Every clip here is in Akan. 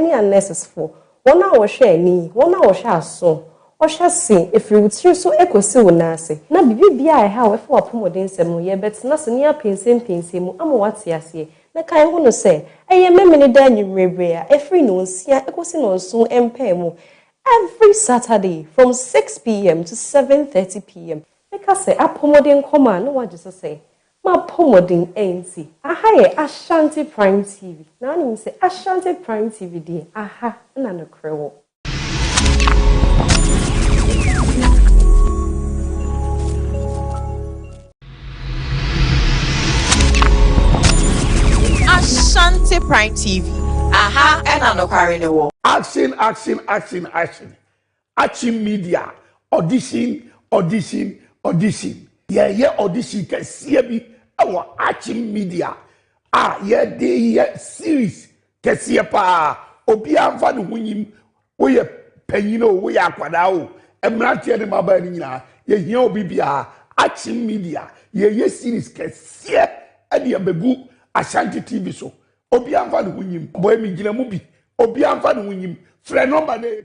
any unnecessary one hour share ni one hour share so or shall see if you would so echo so nase na bibi bia ha we for apomodin sem ye bet na se nia pensem mu am what ase na kan ho no say eye memene da nwurebre a every no nsia ekosi no nso empa mu every Saturday from 6 p.m. to 7:30 p.m. Because say apomodin koma no what just say ma pomodin enti aha ye Ashanti Prime TV na nim say Ashanti Prime TV dey aha na no krewo Ashanti Prime TV aha and no carry the war action media audition yeah audition kesiye bi our action media yeah series kesiye pa obi anfa ne hunyim we ye panyino we ye akwada o emrante ne maba ni nyina ye hia obi bia action media yeah series kesiye e de begu Ashanti TV so obi anfa ne hunyim boy mi gina mu bi obi anfa ne hunyim frɛ number ne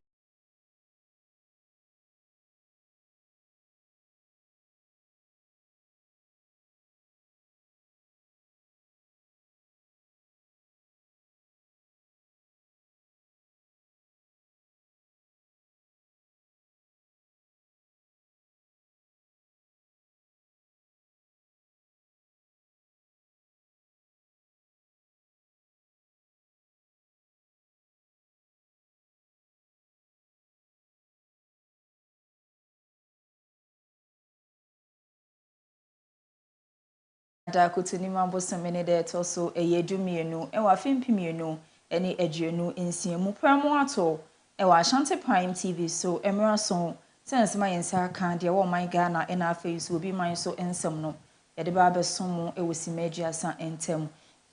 da kutuni mambo semene de toso eyedumienu ewa fimpimienu eni ejienu insiemu Premotobre ewa Ashanti Prime TV so emrason sense ma yensa kan de wo man Ghana ena face obi man so ensem no yede ba besom mu ewosimaji asa entem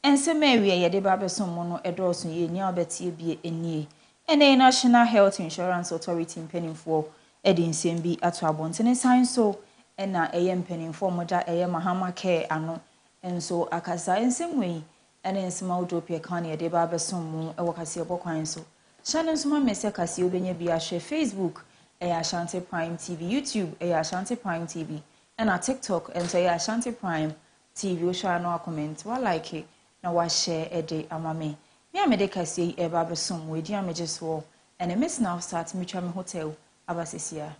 ensem awie yede ba besom mu no edoso ye nya obetie bie enie ene National Health Insurance Authority mpanimfo edi nsem bi ato abontene san so ena eye mpanimfo moda eye mahama care ano enso akasa ensemwe ene nsema utopia kan ye de ba besom mu ewo Kasiebo kwan so channel nsoma mese Kasiebo benya bi ahwe Facebook Ashanti Prime TV, YouTube Ashanti Prime TV, and our TikTok and say Ashanti Prime TV. We share no comment. Wa like it, na wa share a day amame. Me amede Kasiebo eba besom we di ameje so, and a miss now start mutual hotel abasesia.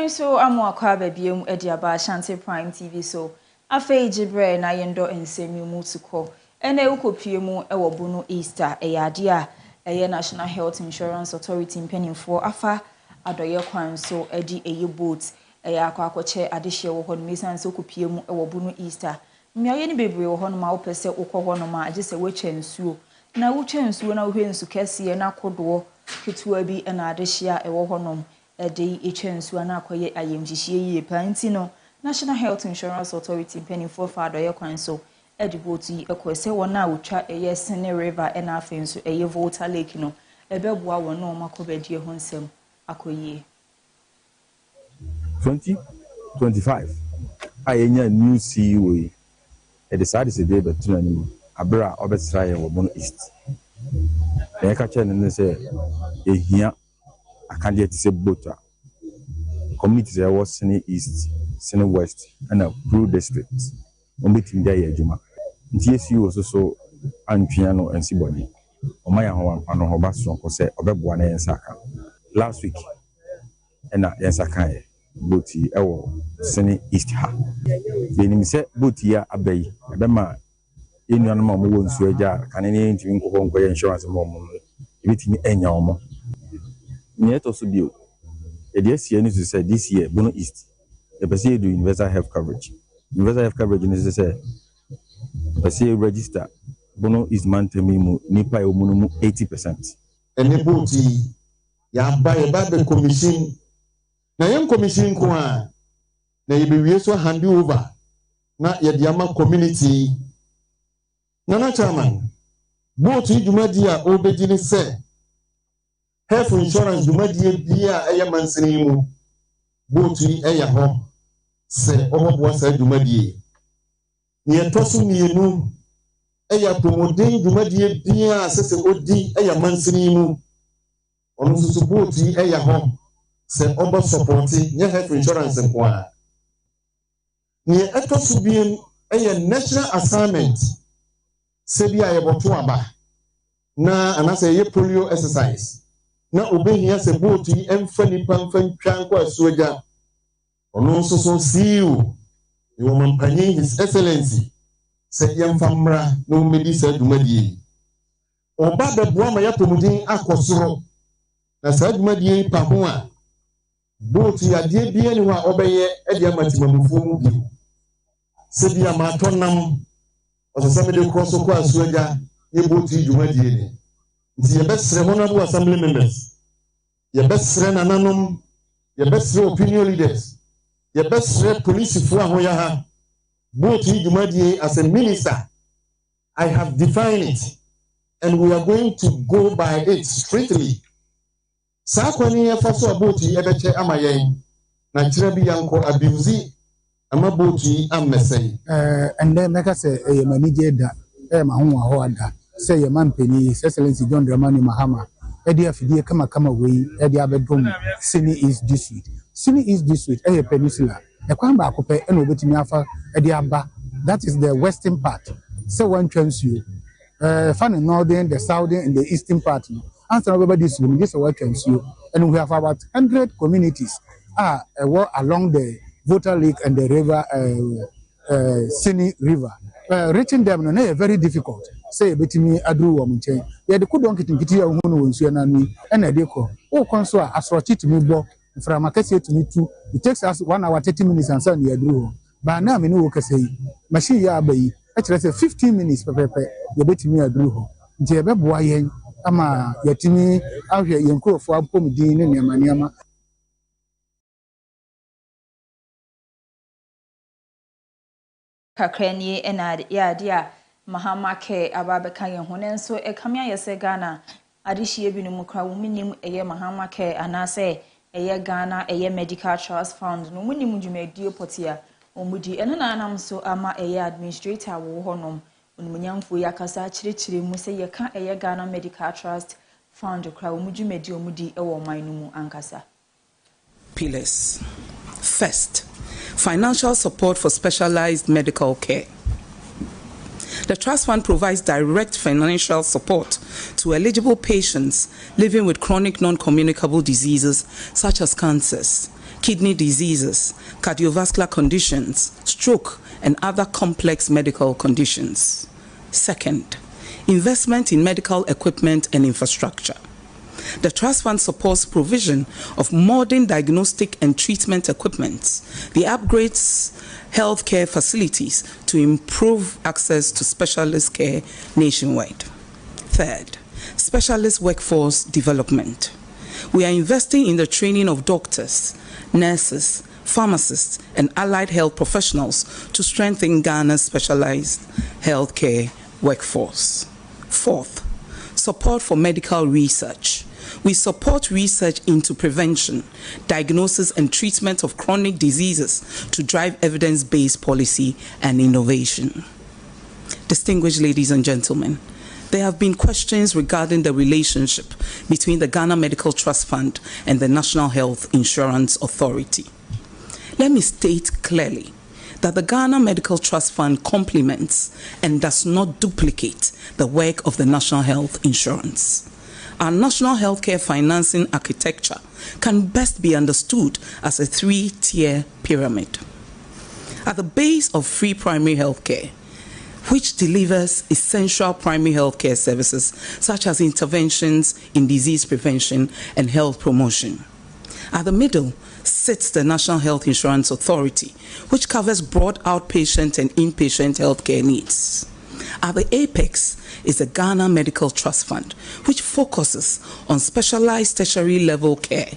So amu akwa babiem ediaba Ashanti Prime TV so afei jibre na yendo ensemi mu tuko ene ukopie mu ewo bunu Easter eyade a eye National Health Insurance Authority mpanimfo afa adoye kwan so edi eye boat eye akwakoche adehye wo hɔ no mesan so kopie mu ewo bunu Easter mmiaye ni bebre wo hɔ no ma wopese ukɔ hɔ no ma agese weche nsuo na wuche nsuo na wohwe nsu kese na kodoɔ ketua bi na adehye a ewo hɔ no edi echensu ana akoye ayemjishie yie panti no National Health Insurance Authority mpanimfo fa adoye kwan so edibotu ekwese wona wotwa eye Sene River ena afenso eye Volta Lake no ebeboa wono makobedie ho nsem akoyie 2025 ayenya new CEO e decide se dey betu ani abra obesra ye wo Bono East e ka che ne se ehia akande ti se bota communities there was Sene East, Sene West and a Blue District on between there adwuma nti CEO so antwiano and sibody o maya ho ano ho baso ko se obeboa na yensaka last week and yensaka e boti ewo Sene East ha benim se boti ya abai ebema enuanu ma mo wo nsu agya kanene ntimi nkoko nkoye insurance mo mo ebitimi enya omo Nieto so bio. This year news said this year Bono East person do universal health coverage. Universal health coverage is say person register bono is mantemi mu nipa omunumu 80%. Ene boti ya ba be commission na yem commission ko a na yebewie so hand over na ye de ama community na chairman boti dwumadi a obegini se health insurance dwumadi bia eye mansini mu boti eya ho se obobo sa dwumadi ye tosu mienu eya promoting dwumadi bia se odi eya mansini mu onu susu boti eya ho se obo supporti nye health insurance nko a ni etosu bien eya national assignment se bia ye boto aba na anase ye polio exercise na obehia se boti emfa nipa mfa ntwa nko asuaja onu susu siu ni wo mampanyi his excellency se yemfa mra no medi sa dwumadi oba beboa ma ya pomudin akosoro na sa dwumadi pa ho a boti ade bia ni wa obeye e dia matimamufu mu bi se bia ma tonam osasame de cross ko asuaja ye boti dwumadi ni nti ye besre honorable assembly members ye besre nananom ye besre opinion leaders ye besre police fu ahoya ha boti dwumadi as a minister I have defined it and we are going to go by it strictly. Sakwani efaso aboti ebeche amayen na kire bi yanko abuse amaboti amesei and then make us a manager da ma ho ada say your man penny His Excellency John Dramani Mahama edia fidie kama we edia bedom Sini East District peninsula e kwan ba akopɛ e na obetimi afa edia ba that is the western part so one trans you fan the northern the southern and the eastern part answer over this room just what trans you and we have about 100 communities along the Voter Lake and the river Sini River reaching them no very difficult say betimi adru wo mchen ye de kodon kitinkiti ya hu no wonsu na ni na de ko o konso a asrochi timi bo from akase timi tu it takes us 1 hour 30 minutes and so na adru ba na me no wo kase yi machine ya abayi e kire say 15 minutes pepepe ye betimi adru ho nti ye beboa yen ama yatimi ahwe yen krofo apomdin ne niamaniama kakrani ena ya dia Mahama ke ababeka ye honen so e kamia yese Ghana adihie bi no mukra wo minim eye Mahama ke anase eye Ghana eye Medical Trust Fund no munim dwumadie potia omudi eno na anam so ama eye administrator wo honom onumunyamfo yakasa kirikiri mu se ye ka eye Ghana Medical Trust Fund kra wo dwumadi omudi e wo man no mu ankasa pillars. First, financial support for specialized medical care. The Trust Fund provides direct financial support to eligible patients living with chronic non-communicable diseases such as cancers, kidney diseases, cardiovascular conditions, stroke, and other complex medical conditions. Second, investment in medical equipment and infrastructure. The Trust Fund supports provision of modern diagnostic and treatment equipment, the upgrades healthcare facilities to improve access to specialist care nationwide. Third, specialist workforce development. We are investing in the training of doctors, nurses, pharmacists, and allied health professionals to strengthen Ghana's specialized healthcare workforce. Fourth, support for medical research. We support research into prevention, diagnosis, and treatment of chronic diseases to drive evidence-based policy and innovation. Distinguished ladies and gentlemen, there have been questions regarding the relationship between the Ghana Medical Trust Fund and the National Health Insurance Authority. Let me state clearly that the Ghana Medical Trust Fund complements and does not duplicate the work of the National Health Insurance. Our national healthcare financing architecture can best be understood as a three-tier pyramid. At the base of free primary healthcare, which delivers essential primary healthcare services such as interventions in disease prevention and health promotion. At the middle sits the National Health Insurance Authority, which covers broad outpatient and inpatient healthcare needs. At the apex is the Ghana Medical Trust Fund, which focuses on specialized tertiary level care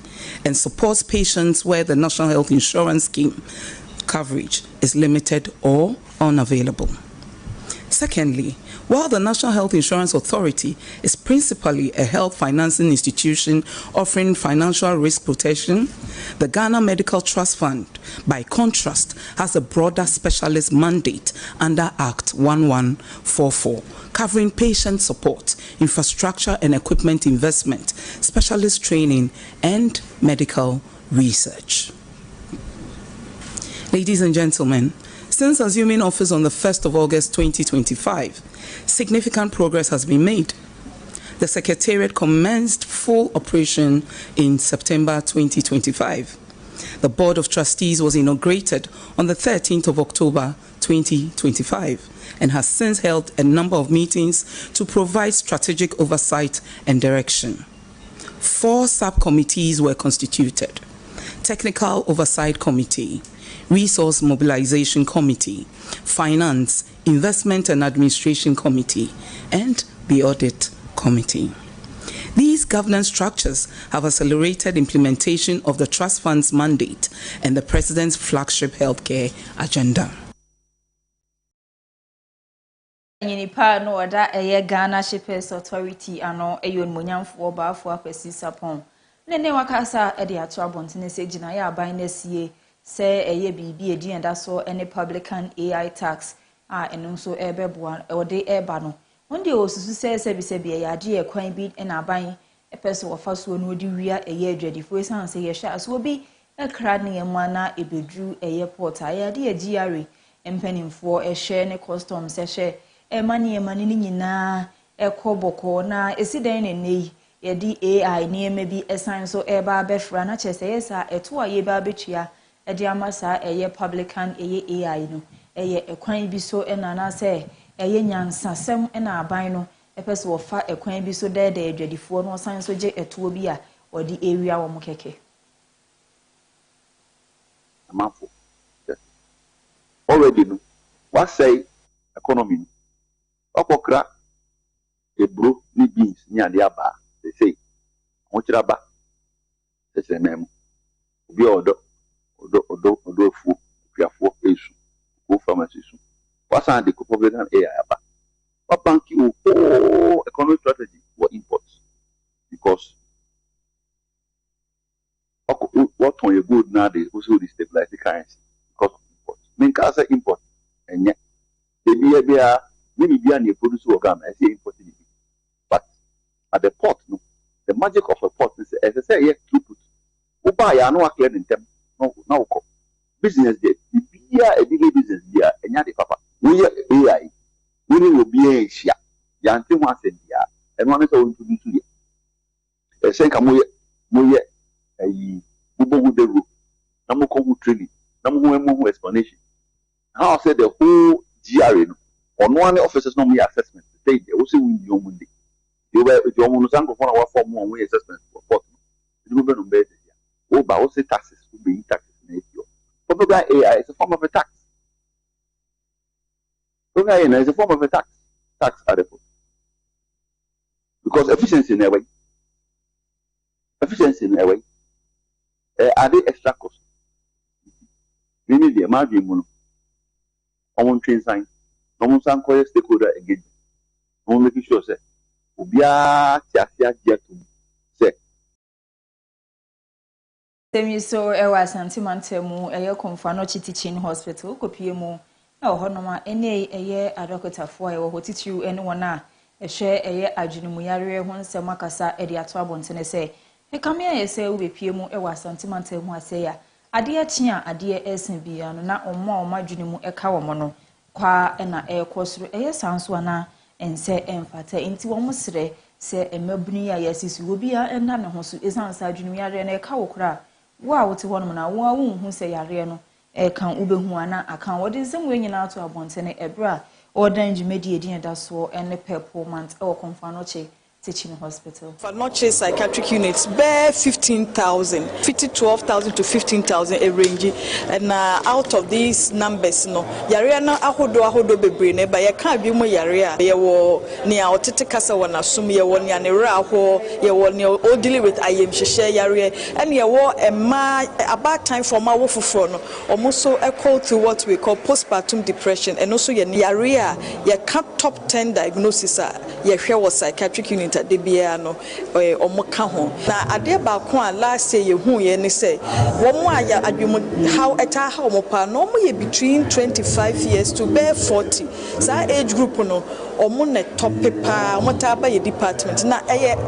and supports patients where the National Health Insurance Scheme coverage is limited or unavailable. Secondly, while the National Health Insurance Authority is principally a health financing institution offering financial risk protection, the Ghana Medical Trust Fund, by contrast, has a broader specialist mandate under Act 1144, covering patient support, infrastructure and equipment investment, specialist training, and medical research. Ladies and gentlemen, since assuming office on the 1st of August 2025, significant progress has been made. The Secretariat commenced full operation in September 2025. The Board of Trustees was inaugurated on the 13th of October 2025 and has since held a number of meetings to provide strategic oversight and direction. 4 subcommittees were constituted: Technical Oversight Committee, Resource Mobilization Committee, Finance, Investment and Administration Committee, and the Audit Committee. These governance structures have accelerated implementation of the Trust Fund's mandate and the President's flagship healthcare agenda. Nyinipa no oda Ghana Shippers Authority ano eyon monyamfo baafo akwasi sapon. Nene wakasa e de ato abontene se gina ya aban na sie se bibi edi enda so any publican AI tax eno nso ebeboa ode eba no. Onde osusu se bi ya ade e kwan bi na aban epese wofa so no odi wia adwadifo esan se ye hwa so bi ekra ne yema na ebedru port ayade agiare empanimfo ehwe ne customs ehwe emani ni nyina ekoboko na esiden ne nei yedi AI ne bi esan so eba abefra na chese yesa eto aye ba betua edi amasa publican AI no ekwan bi so na se nyansasem na aban no epese wo fa ekwan bi so dede adwadifo no san so je eto bi a odi area wo mokeke amafo already no what say economy okokra ebro ni beans ni ade aba they say onchira ba se memo obi odo fu piafo esu go pharmacy su wasa de ko problem AI aba what bank you economic strategy for imports because what on your good now they also destabilize the currency because of imports mean ka say import enye bia maybe be an produce organ I say importing it. But at the port no the magic of a port is as I say here throughput uba ya no clear in them no business there bia a big business there enya de papa we AI we will be a shia ya nti ho asem dia and one is on to do here e say ka mo ye ayi ubo de ro na mo ko training na mo explanation how I said the whole GRA no on one officers no me assessment say they also win the Monday you were the omo no sanko for our form one way assessment report you go no be there o ba o say taxes will be taxes na you probably AI is a form of a tax okay is a form of a tax at the point because efficiency in a way are they extra cost we need the margin mono on train sign no san call stakeholder engagement no making sure say obia tiatia get to say temi so ewa Ashanti mantemu konfa no teaching hospital kopie mu honoma ene adokotafo ayo hotitiu ene wona ehwe adwunumu yare ho nsem akasa ede ato abontene se ekame ayese ubepie mu ewa Ashanti mantemu aseya ade achia ade esen bia no na omma adwunumu eka wo mo no kwa na ekosoro sanso ana ense emfata enti wo musre se emabuni ya yasisu obia enda ne ho so esansa adwunumu yare na eka wo kra wo a wote hono na wo a wo hu se yare no kan ubehu ana akan wode nsem we nyina ato abontene ebra odan jumedi edin da so ene performance e wo konfa no che Teaching Hospital. For Noche psychiatric units, bear 15,000, 12,000 to 15,000 a range, and out of these numbers, no, Yariana ahodo bebrine, but you can't be more Yaria. You were near Otete Casa wana sumi, you were near Raho, you were near Odili with Ayem Shisha Yaria, and you were a bad time for my wofufono, almost so equal to what we call postpartum depression, and also Yaria, you can't top 10 diagnosis, you was psychiatric unit. De biano omoka ho na ade ba ko a last year hu ye ni say wo mo aya adwum how eta how mo pa no mo ye between 25 years to bare 40 sa age group no omo na top pa omo ta ba ye department na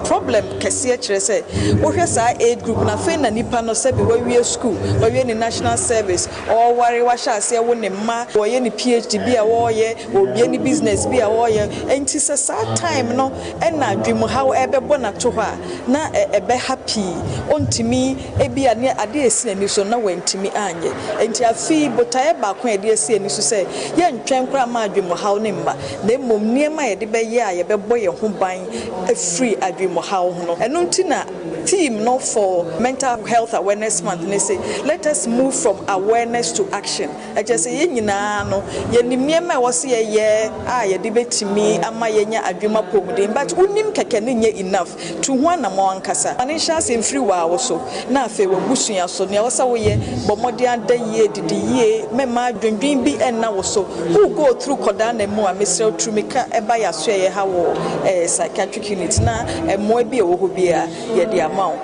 problem kese e kire say wo hwe sa age group na fe na nipa no se be wa wie school wa wie ni national service or ware wa sha se wo ne ma wo ye ni PhD bi a wo ye obi ni business bi a wo ye enti se sa time no e na how ebe bona to ha na ebe happy ontimi ebi ane ade esi ani so na wantimi anye enti afi botae ba ko ade esi ani so say ye ntwen kra ma adwemo how ne mba na mom niema ye de be ye a ye be boye ho ban free adwemo how no eno ntina team no for mental health awareness month they say let us move from awareness to action I just say ye nyina no ye niema wo se ye a ye de betimi ama ye nya adwema pomden but unim keke nye enough to one na mo ankasa financial sem free wa wo so na afa wo busua so ne wo sa wo ye bomode anda ye didi ye mema dwendwen bi enna wo so who go through koda na mu a mesrel trumika eba ya so ye ha wo psychiatric unit na mo bi e wo ho bia ye de amount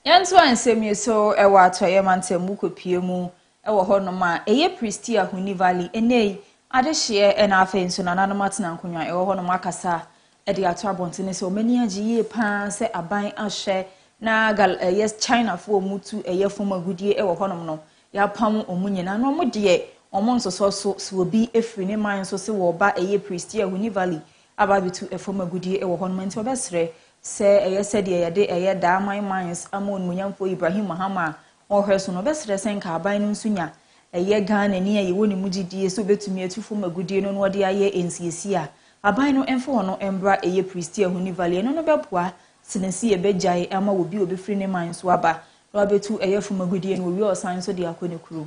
yanso ansemi so e wa atoye mantemu kopie mu e wo ho no ma eye Prestia Huni Valley enei adehye e na afa nso na nanom atena nkonwa e wo ho no makasa e de ato abontene so mani agiye pa se aban ahye na yes China fo mutu eye foma gudie e wo ho no ya pam omunyina no mo de omo nsoso so obi efri ne man so se wo ba eye Prestia Huni Valley aba bitu e foma gudie e wo ho no menti obesre se eye se de yede eye da mines amon munyamfo Ibrahim Mahama o hweso no besre sen ka aban no nsunya eye Ghana ni aye woni mugidie so betumi atufo magudie no no de aye ensiesie a aban no emfo no embra eye Prestia Huni Valley no beboa sinasi ebejai ama obi obefri ne man so aba no abetu eye fo magudie no wi osan so de akone kuro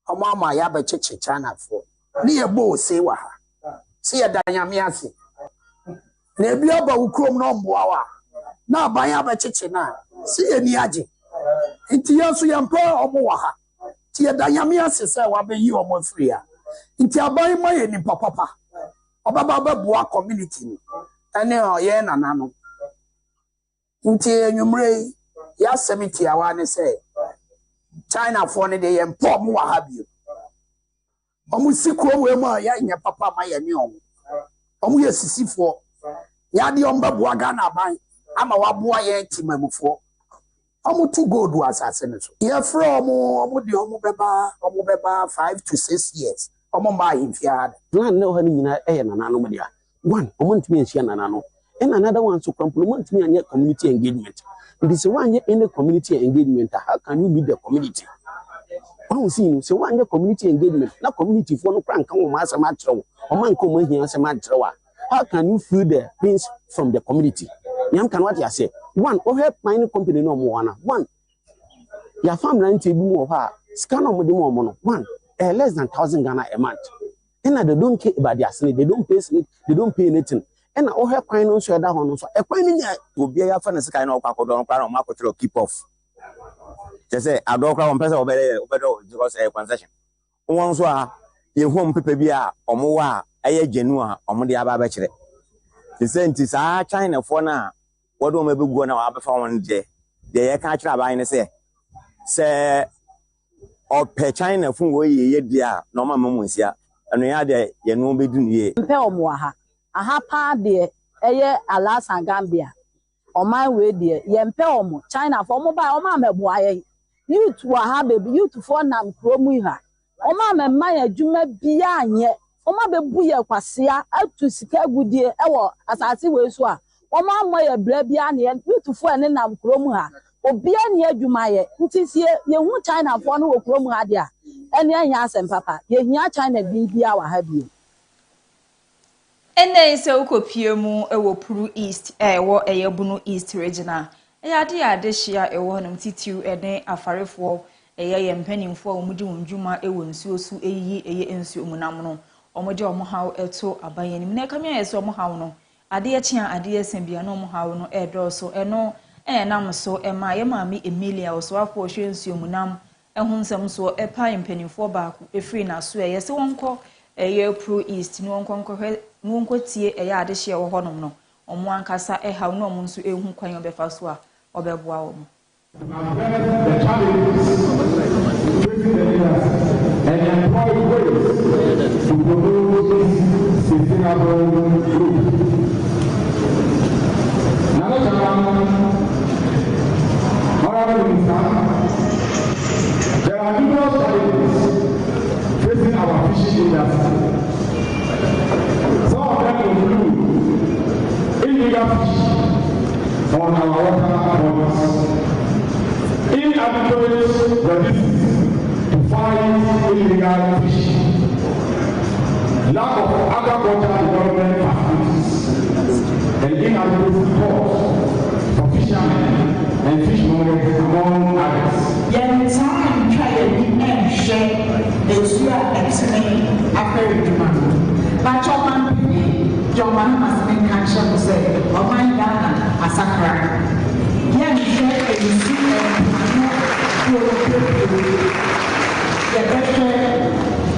ama ya ba cheche China fo ni ebo se wa ha se ya danyame ase na ebi aba ukrom no mboa wa na aban ya ba cheche na se ye ni age nti yaso yampa omo wa ha ti ya danyame ase se wa be yi omo free a nti aban ma ye ni papa obaba ba bua community ni ene o ye nana no nti enwumre ya 70 awa ne se China for ne de yempa omo wa ha bio omo sikro we ma ya nya papa ma ye ni omo ye sisifo ya di omba bua Ghana ban ama wa bua ye timamufo omo to go do asase ne so ye fro omo de omo beba 5 to 6 years omo ma himfia plan ne ho ni nyina eye nanano mo dia one omo ntimi enhia nanano and another one so complement me anya community engagement this one any community engagement how can you meet the community one see so one community engagement na community for no kran kan o ma asema atrewo o man ko mo hia asema atrewo how can you feel the pains from the community yam kan what you say one o help mining company no mo wana one your farm rent bi mo ha scan no de mo no one less than 1,000 Ghana a month and they don't care about their sleep, they don't pay sleep, they don't pay anything and o help kind no so that one so e kwan ni obi ya fa na sika na kwakodo kwa na makotro keep off just say adokra on person obedo because concession won so a ye home pepe bi a omo wa aye genu a omo de aba ba kire the senti sa China for na wodo ma beguo na wa befa won de ye ka kire aba ni say ope China fun wo ye dia na ma mamunsia eno ya de ye no bedu nie mpe omo aha pa de eye alasa Gambia oman we de ye mpe omo China for omo ba omo amebo aye youth wa ha baby youth for nam kromu ha omo amema ya dwuma bia anye omo bebu ye kwasea atu sika gudie ewo asase we so a omo amo ye bra bia ne youth for ne nam kromu ha obia ne adwuma ye ntisie ye hu China for no kromu ha de a ene anya asem papa ye hia China bi bia wa ha bi Ene se ukopie mu ewo Puru East ewo Eyebunu East regional. Eyade ade hia ewo honum titiu ene afarefo eye mpanimfo a omudi wonjuma ewo nsuo su eyi eye ensuo munam no. Omode omohaw eto abayanim na kamia yese omohaw no. Ade achia ade esembia no omohaw no edoso eno nam so ema ye maami Emilia oso afo hwe nsuo munam ehunsem so epa mpanimfo baako efiri na so yese wonko eye Puru East no wonko tie eye ade hye wo honom no omo ankasa ehaw no omo nso ehu kwan obefa so a obeboa wo mo There are numerous challenges facing our fishing industry. Some of them include illegal fish on our water bodies, inadequate logistics to fight illegal fishing, lack of agricultural development facilities, and inadequate support for fishermen and fish mothers, among others. Time try and share the swear excellent after demand. But your man must make action to say, oh my God, a sacra. Yes, you see the better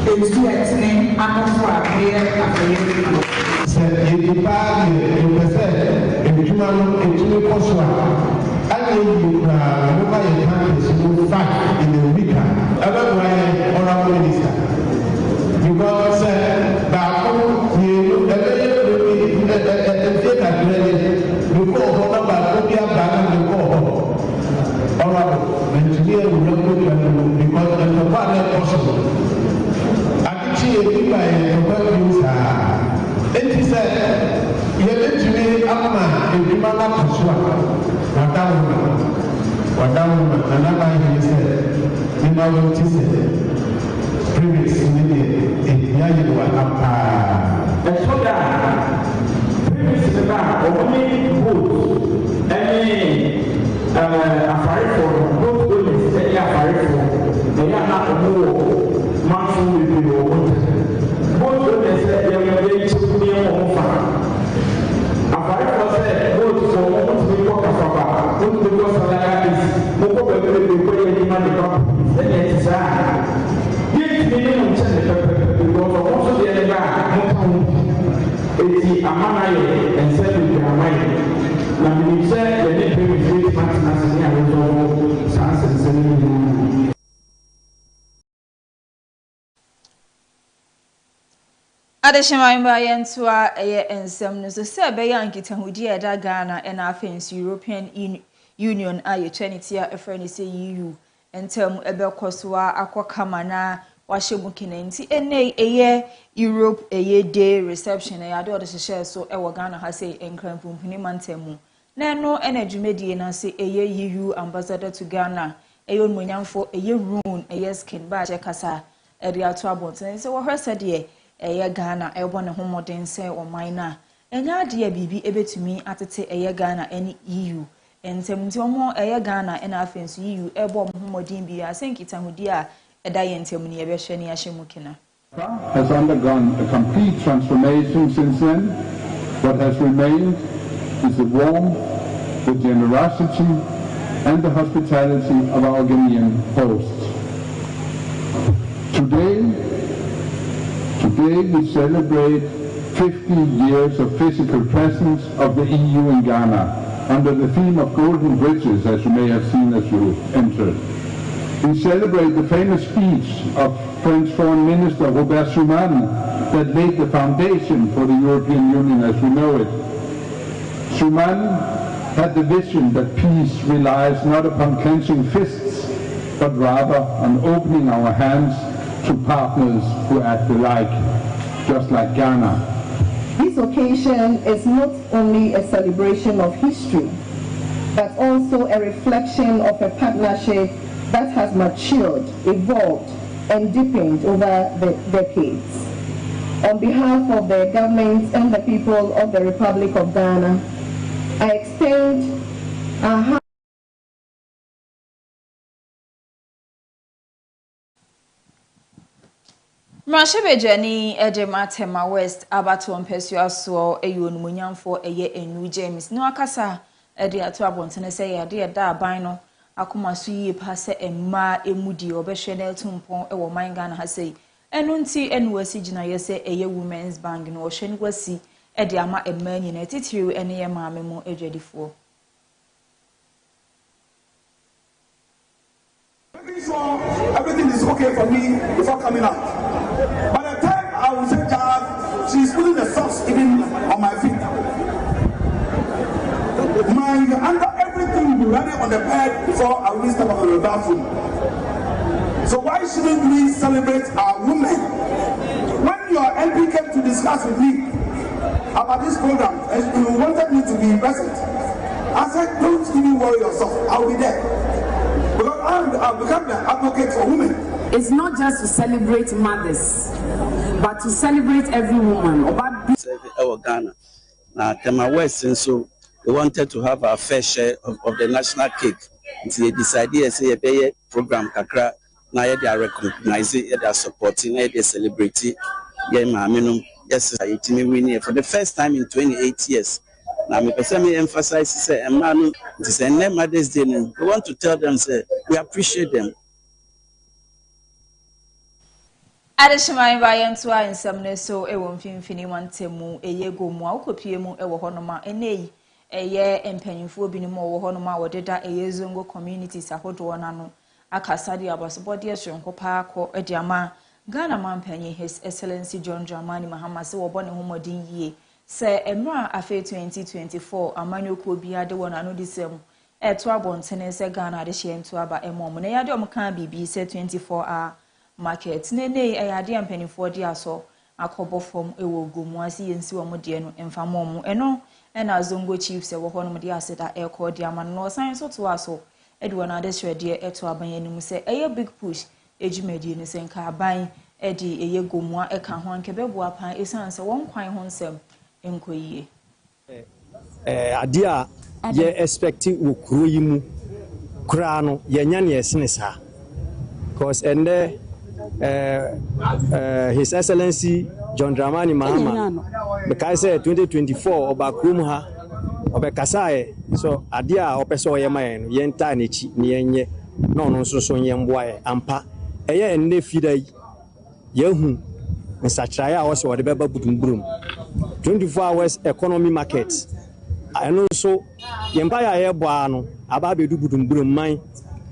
is to excellent after here after Say, you depart, you present, and you are I you in the week. Honorable Minister. Because Adeshimamba yentua eye ensem no so se be yankitahudi eda Ghana and afensi European Union aye twanitia efreni se EU entem ebe kosoa akokama na wahyebu kinenti ene eye Europe eye day reception ya de odehye so ewo Ghana ha se enkranpumpuni mantemu na no enadwumedie na se eye EU ambassador to Ghana eye onmonyamfo eye rune eye skin ba je kasa ede ato abonten se wo hwese de eye Ghana ebo ne homoden se o maina enya ade bibi ebetumi atete eye Ghana ene EU entemti omo eye Ghana ena afensu EU ebo homodin bi asenkita hudi a eda yentem ne yebehwe ne yahye kina has undergone a complete transformation since then. What has remained is the warmth, the generosity and the hospitality of our Ghanaian hosts. Today we celebrate 50 years of physical presence of the EU in Ghana under the theme of Golden Bridges, as you may have seen as you entered. We celebrate the famous speech of French Foreign Minister Robert Schuman that laid the foundation for the European Union as we know it. Schuman had the vision that peace relies not upon clenching fists, but rather on opening our hands to partners who act alike, just like Ghana. This occasion is not only a celebration of history, but also a reflection of a partnership that has matured, evolved, and deepened over the decades. On behalf of the government and the people of the Republic of Ghana, I extend our Mrashebejani Edema Tema West Abato Mpesua so eyo numunyamfo eye Enu James no akasa ede ato abontene se ye de da aban no akoma so yie pa se emma emudi obehwe na etumpon ewo man Ghana ha sei enu nti enu wasi gina ye se eye Women's Bank no ohwe ni wasi ede ama emma nyina titiriu ene ye maame mu edwadifo. Sure everything is okay for me before coming out. By the time I will say that she's putting the socks even on my feet. My under everything will be ready on the bed before I will step out of the bathroom. So why shouldn't we celebrate our women? When your MP came to discuss with me about this program and you wanted me to be present, I said, don't even worry yourself, I'll be there. Because I've become the advocate for women. It's not just to celebrate mothers, but to celebrate every woman. Our Ghana. Now, Tema West, and so we wanted to have our fair share of the national cake. So they decided to say a program kakra. Now they are recognizing, they are supporting, they are celebrating. Yes, for the first time in 28 years. Now, me emphasize say, man, this is Mother's Day. We want to tell them, say, we appreciate them. Adeshimai bayantua insamne so ewo mfimfini wantemu eyego mu akopie mu ewo honoma enei eye empanyimfo bi ni mu wo honoma wodeda eyezongo communities ahodo nano akasadi abasobode ehwenko paako ediama Ghana mampanyi His Excellency John Dramani Mahama se wo bone homodin yie se emra afe 2024 amanyoku bi ade wona no disem eto abontene se Ghana ade hyentu aba emom na yade omka bibi se 24 market nene ayade ampanifo de aso akobo fom ewo gomuasi yensi wo de no emfamom eno ena zongo chiefs e wo hono de aseda eko de ama no san so to aso ede wona de hwede eto aban anim se eye big push ejumedi ne senka aban ede eye gomua eka ho ankebebo apan esan se won kwan ho nsem enkoyie ade a ye expect wo kuro yi mu kura no ye nya ne esene sa because ende His Excellency John Dramani Mahama because 2024 oba krum ha obekasa so ade a opese oyema no ye nta na chi ne yenye no no so so yemboa ampa eye enne fidai yehu nsachaya a wose wode beba butumburum 24 hours economy market eno so yempa ya yeboa no aba bedu butumburum man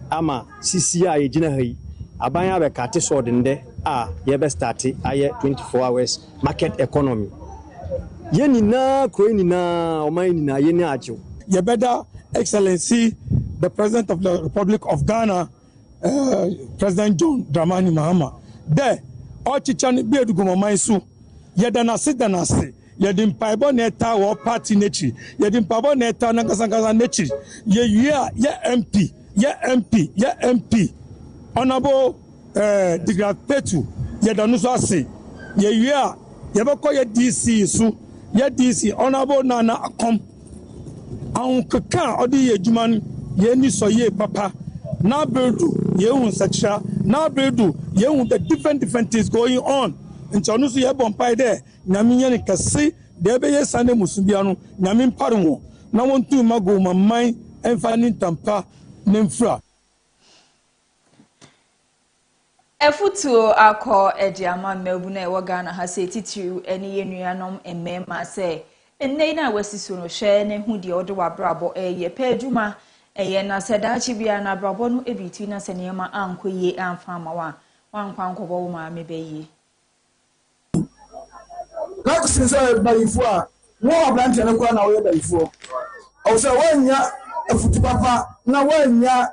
ama sisi a yegina hai abanya be kate so dende a ye be start aye 24 hours market economy ye ni na kro ni na o man ni na ye ni ajo Your better Excellency the President of the Republic of Ghana, President John Dramani Mahama there all chichan be edugo man so ye dana se ye dim paibo neta wo party nechi ye dim paibo neta na kasangasa nechi ye MP Honorable Digra Petu ye danu so ase ye be ko ye DC so ye DC Honorable Nana Akom an kaka odi ye juman ye ni so ye papa na bedu ye hun seksha na bedu ye hun the different things going on nchonu so ye bompai there nyame ye ne kase de be ye sane musubia no nyame mpare mo na wontu mago mamman emfa ni tampa ne mfra efutuo akọ ediama mebu na ewo Ghana ha se titiriu eni ye nuanom emmema se ennei na wasiso no hwe ne hu de ode wabrabo ye peduma eye na sedachi bia na brabo no ebiti na senema ankoye amfama wa wankwa nkobo wo ma mebeyi like since bayifo a wo ablante ne kwa na wo bayifo o se wanya efutu papa na wanya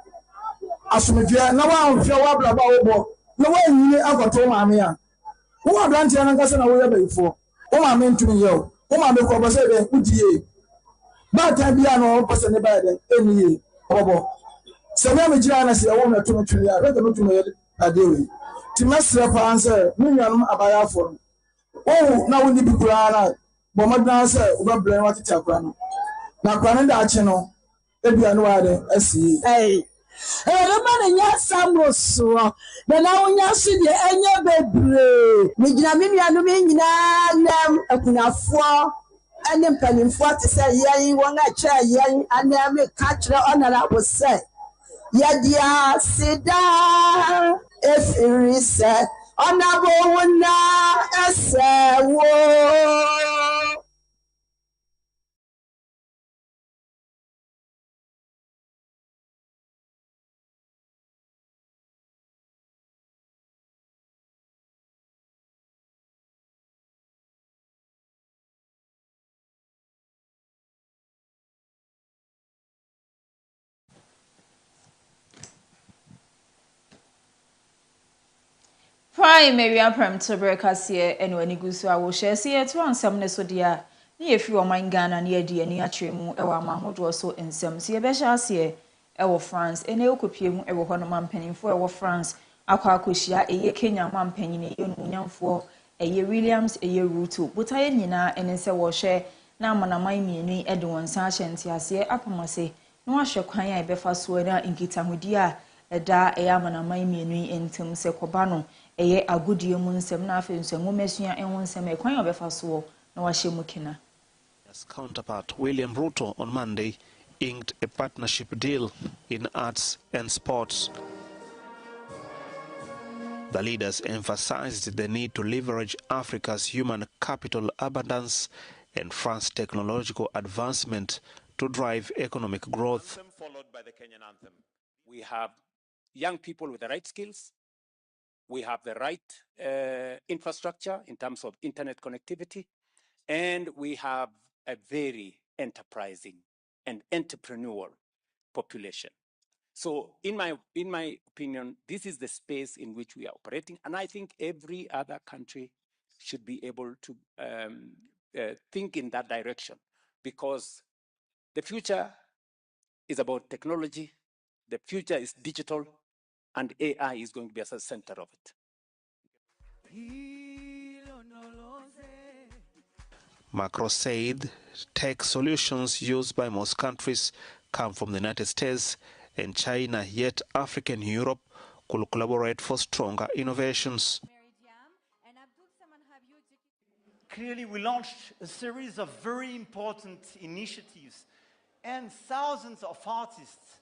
asomdua na wanhwe wo ablaba wo bo na wanyine akoto maame a wo ablante ne nkase na wo bayifo wo maame ntumi ye o wo maame ko bose be udie ba ta bia no bose ne ba de eniye obo se me gira na se wo na tumutumi a rede mutumu ye adewe ti mesre fa anse nuyanum abaya aforo Oh, now we need to plan. Bomadana say, over brain what it's a plan. Now, Granada channel, maybe I know I see. Hey. Everybody nyɛ samro soɔ na na wonya so deɛ ɛnyɛ bebree megyina me nuanom nyinaa nam akunafoɔ ɛne mpanimfoɔ te sɛ yɛn wɔn a kyerɛ yɛn anam ka kyerɛ ɔnarabo sɛ yɛde aseda ɛfiri sɛ ɔnabo wo na ɛsɛ wo. Primary Premotobre Kasiebo ene wani gusu a wo hye se yeto ansam ne so dia na yefi oman Ghana na yedi ani atremu e wa mahodo so ensam se ye be hye ase e wo France ene okopie mu e wo hono mampanimfo e wo France akwa akohia eye Kenya mampanyin e nunyamfo eye Williams eye Ruto botaye nyina ene se wo hye na amanaman mienu e de wonsa ASHANTI ase apamase na wa hye kwan a e befa so na nkitahodi a eda e amanaman mienu entim se koba no eye agudie mu nsem na afi nsenwo mesua enwo nsem e kwan obefa so na wahye mu kina. As counterpart William Ruto on Monday inked a partnership deal in arts and sports. The leaders emphasized the need to leverage Africa's human capital abundance and France's technological advancement to drive economic growth. Followed by the Kenyan anthem. We have young people with the right skills. We have the right infrastructure in terms of internet connectivity, and we have a very enterprising and entrepreneurial population. So in my opinion, this is the space in which we are operating, and I think every other country should be able to think in that direction, because the future is about technology, the future is digital, and AI is going to be at the center of it. Macron said tech solutions used by most countries come from the United States and China, yet Africa and Europe could collaborate for stronger innovations. Clearly, we launched a series of very important initiatives, and thousands of artists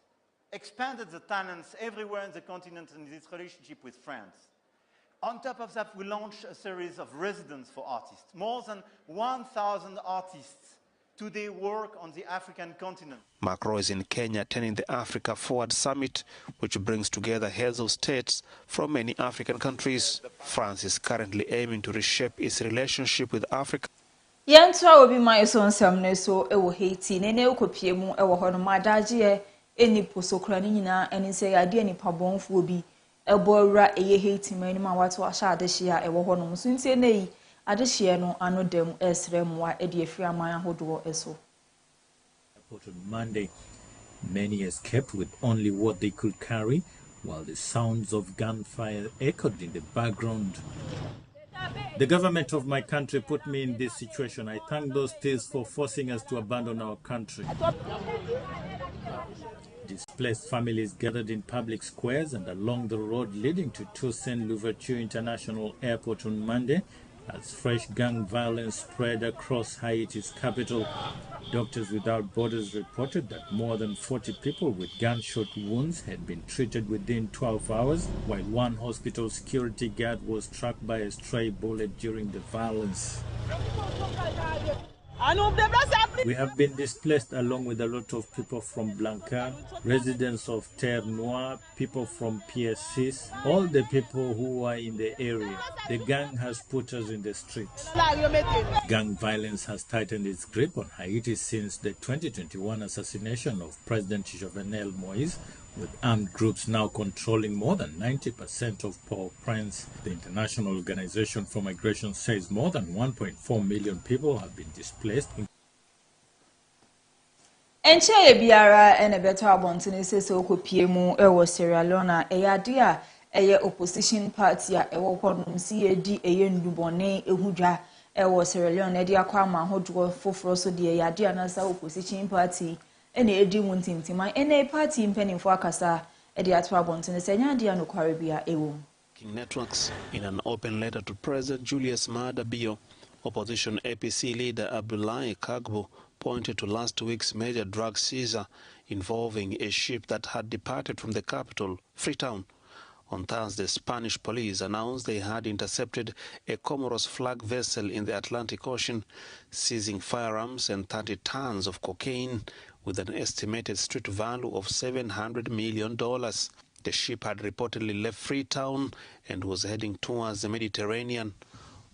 expanded the talents everywhere in the continent in this relationship with France. On top of that, we launched a series of residences for artists. More than 1,000 artists today work on the African continent. Macron is in Kenya attending the Africa Forward Summit, which brings together heads of states from many African countries. France is currently aiming to reshape its relationship with Africa. Yantra obi mai so nsam ne so e wo Haiti ne okopie mu e wo hono madaje eni posokra ni nyina eni se yade eni pabonfo obi ebora eye Haiti mani ma wato asha adehia e wo hono so ntie nei adehia no anodem esremwa e de afiri aman ahodo eso. On Monday, many escaped with only what they could carry, while the sounds of gunfire echoed in the background. The government of my country put me in this situation. I thank those states for forcing us to abandon our country. Displaced families gathered in public squares and along the road leading to Toussaint Louverture International Airport on Monday as fresh gang violence spread across Haiti's capital. Doctors Without Borders reported that more than 40 people with gunshot wounds had been treated within 12 hours, while one hospital security guard was struck by a stray bullet during the violence. We have been displaced along with a lot of people from Blanca, residents of Terre Noire, people from PSCs, all the people who are in the area. The gang has put us in the streets. Gang violence has tightened its grip on Haiti since the 2021 assassination of President Jovenel Moïse, with armed groups now controlling more than 90% of Port-au-Prince. The International Organization for Migration says more than 1.4 million people have been displaced. Enche biara ene beto abontene sese okopie mu ewo Sierra Leone eyade a eye opposition party a ewo hodum si edi eye ndubone ehudwa was Sierra Leone e dia kwa ma hodo foforo so de ya de anasa opposition party ene edi muntintima ene party mpanimfo akasa e de atwa bontene senya de anokware bia ewo networks. In an open letter to President Julius Maada Bio, opposition APC leader Abdullahi Kagbo pointed to last week's major drug seizure involving a ship that had departed from the capital, Freetown. On Thursday, Spanish police announced they had intercepted a Comoros flag vessel in the Atlantic Ocean, seizing firearms and 30 tons of cocaine with an estimated street value of $700 million. The ship had reportedly left Freetown and was heading towards the Mediterranean.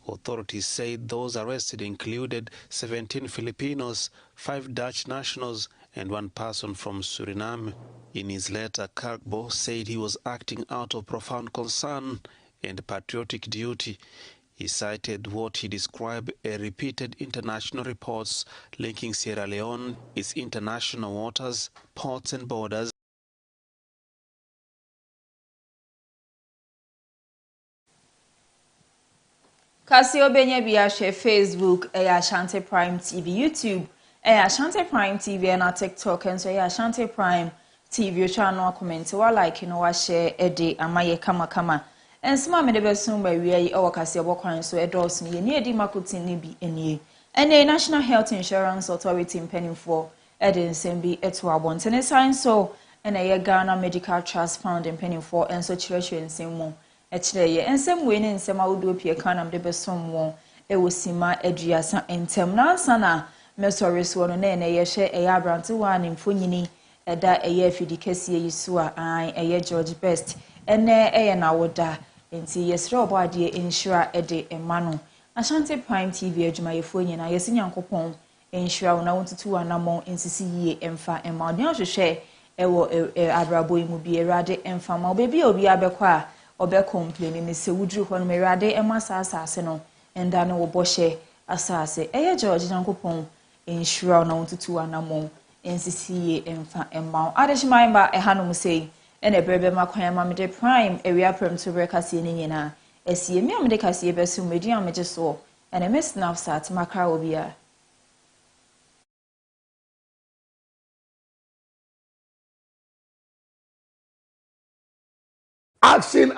Authorities said those arrested included 17 Filipinos, 5 Dutch nationals, and 1 person from Suriname. In his letter, Kagbo said he was acting out of profound concern and patriotic duty. He cited what he described as repeated international reports linking Sierra Leone, its international waters, ports and borders. Kasiebo benye bia share Facebook, Ashanti Prime TV, YouTube, Ashanti Prime TV, and TikTok, and so Ashanti Prime TV. Channel comment, wa like, wa share, edi amaye kama. And some me de besun by we our Kasiebo kwan so edos ni ni edi makuti ni bi enie. And the National Health Insurance Authority impending for edi nsembi eto abontene sign so and Ghana Medical Trust Fund impending for and so chirehwe nsemu. Echireye ensem we ne nsem awudo pie kanam de besom won ewosima aduasa entem nansa na mesori so no na ye hye abrante wa ne mfonyini eda afidi kese yisu a an George Best ene na woda enti yesre obade insura ede emano Ashanti Prime TV adwumayefo nyina yesi nyankopon insura na wontutu anamon ensisi yie emfa emma de ahwehwe ewo abrabo imu bi erade emfa ma obebi obi abekwa obe complain ni se wudru ho no merade emasa asase no enda no wo bohye asase George nyankopon insura na wontutu anamon ensisi emfa emma adeshimamba hanom sei ene brebe makwan ma mede Prime area Premotobre kase ni nyina esie mi amede kase besu medi ameje so ene mesnafsat makra obia Action.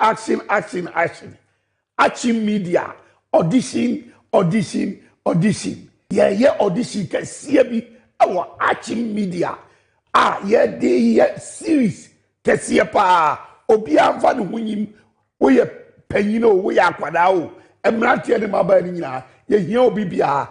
Action media. Audition. Yeah, audition Kasiebo our Action media. Series Kasiebo pa. Obi amfa no hunyim. Wo ye panyino, wo ye akwada o. Emrantie ne maba ni nyina. Ye hia obi bia.